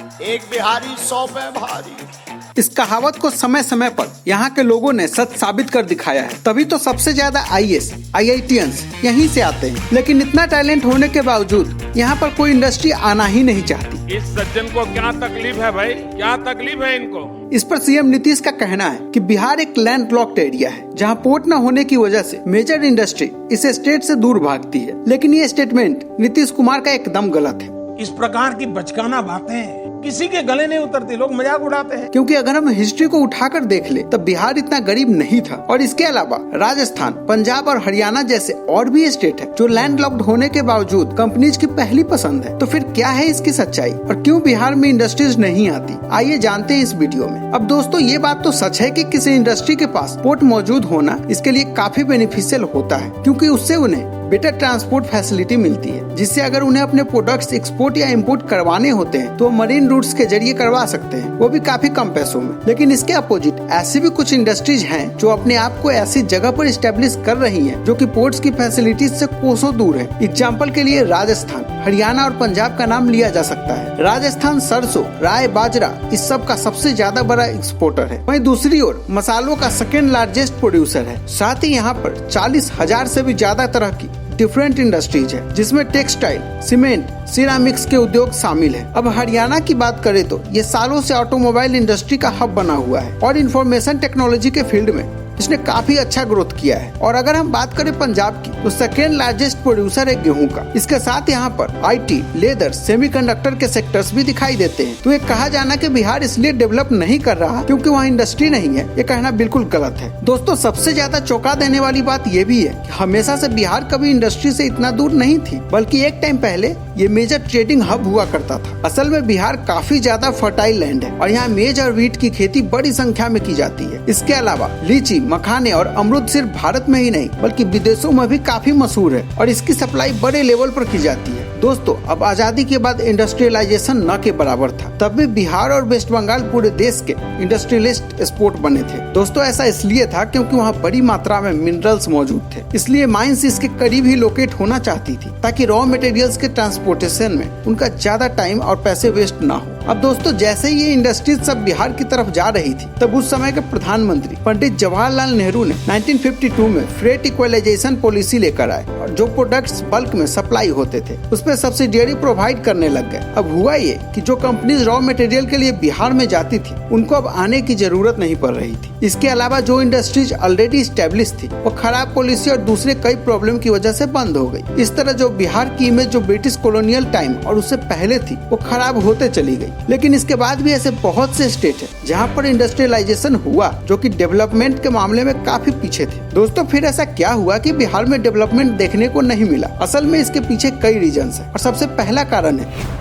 एक बिहारी 100 पे भारी। इस कहावत को समय समय पर यहाँ के लोगों ने सच साबित कर दिखाया है, तभी तो सबसे ज्यादा आईएएस, IITians यहीं से आते हैं। लेकिन इतना टैलेंट होने के बावजूद यहाँ पर कोई इंडस्ट्री आना ही नहीं चाहती। इस सज्जन को क्या तकलीफ है भाई, क्या तकलीफ है इनको? इस पर सीएम नीतीश का कहना है कि बिहार एक लैंड लॉक्ड एरिया है, जहाँ पोर्ट न होने की वजह से मेजर इंडस्ट्री इस स्टेट से दूर भागती है। लेकिन ये स्टेटमेंट नीतीश कुमार का एकदम गलत है। इस प्रकार की बचकाना बातें किसी के गले नहीं उतरती, लोग मजाक उड़ाते हैं। क्योंकि अगर हम हिस्ट्री को उठाकर देख ले तब बिहार इतना गरीब नहीं था। और इसके अलावा राजस्थान, पंजाब और हरियाणा जैसे और भी स्टेट है जो लैंड लॉक्ड होने के बावजूद कंपनीज की पहली पसंद है। तो फिर क्या है इसकी सच्चाई और क्यों बिहार में इंडस्ट्रीज नहीं आती, आइए जानते हैं इस वीडियो में। अब दोस्तों, ये बात तो सच है कि किसी इंडस्ट्री के पास पोर्ट मौजूद होना इसके लिए काफी बेनिफिशियल होता है, क्योंकि उससे उन्हें बेटर ट्रांसपोर्ट फैसिलिटी मिलती है, जिससे अगर उन्हें अपने प्रोडक्ट्स एक्सपोर्ट या इंपोर्ट करवाने होते हैं तो मरीन रूट्स के जरिए करवा सकते हैं, वो भी काफी कम पैसों में। लेकिन इसके अपोजिट ऐसी भी कुछ इंडस्ट्रीज हैं जो अपने आप को ऐसी जगह पर स्टेब्लिश कर रही हैं जो कि पोर्ट्स की फैसिलिटीज से कोसों दूर है। एग्जाम्पल के लिए राजस्थान, हरियाणा और पंजाब का नाम लिया जा सकता है। राजस्थान सरसों, राय, बाजरा इस सब का सबसे ज्यादा बड़ा एक्सपोर्टर है। वहीं दूसरी ओर मसालों का सेकेंड लार्जेस्ट प्रोड्यूसर है। साथ ही यहाँ पर 40,000 से भी ज्यादा तरह की डिफरेंट इंडस्ट्रीज है, जिसमें टेक्सटाइल, सीमेंट, सिरामिक्स के उद्योग शामिल है। अब हरियाणा की बात करें तो ये सालों से ऑटोमोबाइल इंडस्ट्री का हब बना हुआ है और इंफॉर्मेशन टेक्नोलॉजी के फील्ड में इसने काफी अच्छा ग्रोथ किया है। और अगर हम बात करें पंजाब की तो सेकेंड लार्जेस्ट प्रोड्यूसर है गेहूं का। इसके साथ यहाँ पर IT, लेदर, सेमीकंडक्टर के सेक्टर्स भी दिखाई देते हैं। तो ये कहा जाना कि बिहार इसलिए डेवलप नहीं कर रहा क्योंकि वहाँ इंडस्ट्री नहीं है, ये कहना बिल्कुल गलत है। दोस्तों, सबसे ज्यादा चौंका देने वाली बात ये भी है कि हमेशा से बिहार कभी इंडस्ट्री से इतना दूर नहीं थी, बल्कि एक टाइम पहले ये मेजर ट्रेडिंग हब हुआ करता था। असल में बिहार काफी ज्यादा फर्टाइल लैंड है और यहाँ मेज और वीट की खेती बड़ी संख्या में की जाती है। इसके अलावा लीची, मखाने और अमरूद सिर्फ भारत में ही नहीं बल्कि विदेशों में भी काफी मशहूर है और इसकी सप्लाई बड़े लेवल पर की जाती है। दोस्तों, अब आजादी के बाद इंडस्ट्रियलाइजेशन न के बराबर था, तब भी बिहार और वेस्ट बंगाल पूरे देश के इंडस्ट्रियलिस्ट स्पोर्ट बने थे। दोस्तों, ऐसा इसलिए था क्योंकि वहाँ बड़ी मात्रा में मिनरल्स मौजूद थे, इसलिए माइंस इसके करीब ही लोकेट होना चाहती थी ताकि रॉ मटेरियल्स के ट्रांसपोर्टेशन में उनका ज्यादा टाइम और पैसे वेस्ट न हो। अब दोस्तों, जैसे ये इंडस्ट्रीज सब बिहार की तरफ जा रही थी तब उस समय के प्रधानमंत्री पंडित जवाहरलाल नेहरू ने 1952 में फ्रेट इक्वलाइजेशन पॉलिसी लेकर आए और जो प्रोडक्ट्स बल्क में सप्लाई होते थे उस पर सब्सिडी प्रोवाइड करने लग गए। अब हुआ ये कि जो कंपनीज रॉ मटेरियल के लिए बिहार में जाती थी उनको अब आने की जरूरत नहीं पड़ रही थी। इसके अलावा जो इंडस्ट्रीज ऑलरेडी स्टेब्लिश थी वो खराब पॉलिसी और दूसरे कई प्रॉब्लम की वजह से बंद हो गई। इस तरह जो बिहार की इमेज जो ब्रिटिश कॉलोनियल टाइम और उससे पहले थी वो खराब होते चली गई। लेकिन इसके बाद भी ऐसे बहुत से स्टेट है जहाँ पर इंडस्ट्रियलाइजेशन हुआ जो कि डेवलपमेंट के मामले में काफी पीछे थे। दोस्तों, फिर ऐसा क्या हुआ कि बिहार में डेवलपमेंट देखने को नहीं मिला? असल में इसके पीछे कई रीजंस है और सबसे पहला कारण है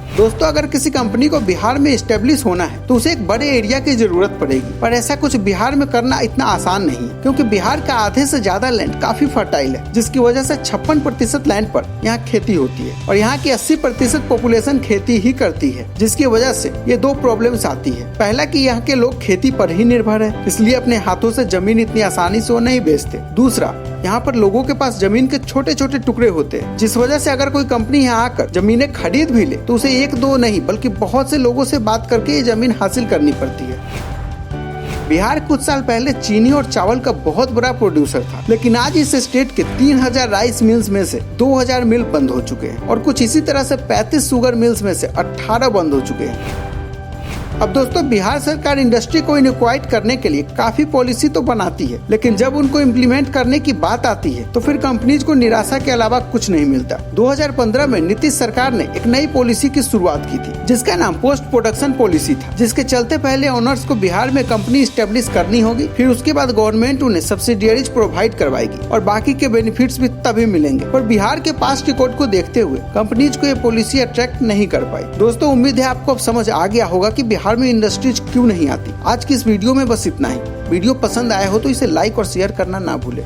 दोस्तों, अगर किसी कंपनी को बिहार में एस्टेब्लिश होना है तो उसे एक बड़े एरिया की जरूरत पड़ेगी, पर ऐसा कुछ बिहार में करना इतना आसान नहीं है क्योंकि बिहार का आधे से ज्यादा लैंड काफी फर्टाइल है, जिसकी वजह से 56% लैंड पर यहाँ खेती होती है और यहाँ की 80% पॉपुलेशन खेती ही करती है, जिसकी वजह से ये दो प्रॉब्लम्स आती है। पहला कि यहाँ के लोग खेती पर ही निर्भर है, इसलिए अपने हाथों से जमीन इतनी आसानी से वो नहीं बेचते। दूसरा, यहाँ पर लोगों के पास जमीन के छोटे छोटे टुकड़े होते हैं, जिस वजह से अगर कोई कंपनी यहाँ आकर जमीनें खरीद भी ले तो उसे एक दो नहीं बल्कि बहुत से लोगों से बात करके ये जमीन हासिल करनी पड़ती है। बिहार कुछ साल पहले चीनी और चावल का बहुत बड़ा प्रोड्यूसर था, लेकिन आज इस स्टेट के 3000 राइस मिल्स में से 2000 मिल बंद हो चुके हैं और कुछ इसी तरह से 35 शुगर मिल्स में से 18 बंद हो चुके हैं। अब दोस्तों, बिहार सरकार इंडस्ट्री को इनक्वाइट करने के लिए काफी पॉलिसी तो बनाती है, लेकिन जब उनको इम्प्लीमेंट करने की बात आती है तो फिर कंपनीज को निराशा के अलावा कुछ नहीं मिलता। 2015 में नीतीश सरकार ने एक नई पॉलिसी की शुरुआत की थी जिसका नाम पोस्ट प्रोडक्शन पॉलिसी था, जिसके चलते पहले ओनर्स को बिहार में कंपनी स्टेब्लिश करनी होगी, फिर उसके बाद गवर्नमेंट उन्हें सब्सिडियरीज प्रोवाइड करवाएगी और बाकी के बेनिफिट्स भी तभी मिलेंगे। पर बिहार के पास्ट रिकॉर्ड को देखते हुए कंपनीज को ये पॉलिसी अट्रैक्ट नहीं कर पाई। दोस्तों, उम्मीद है आपको अब समझ आ गया होगा कि बिहार में इंडस्ट्रीज क्यों नहीं आती। आज की इस वीडियो में बस इतना ही। वीडियो पसंद आया हो तो इसे लाइक और शेयर करना ना भूले।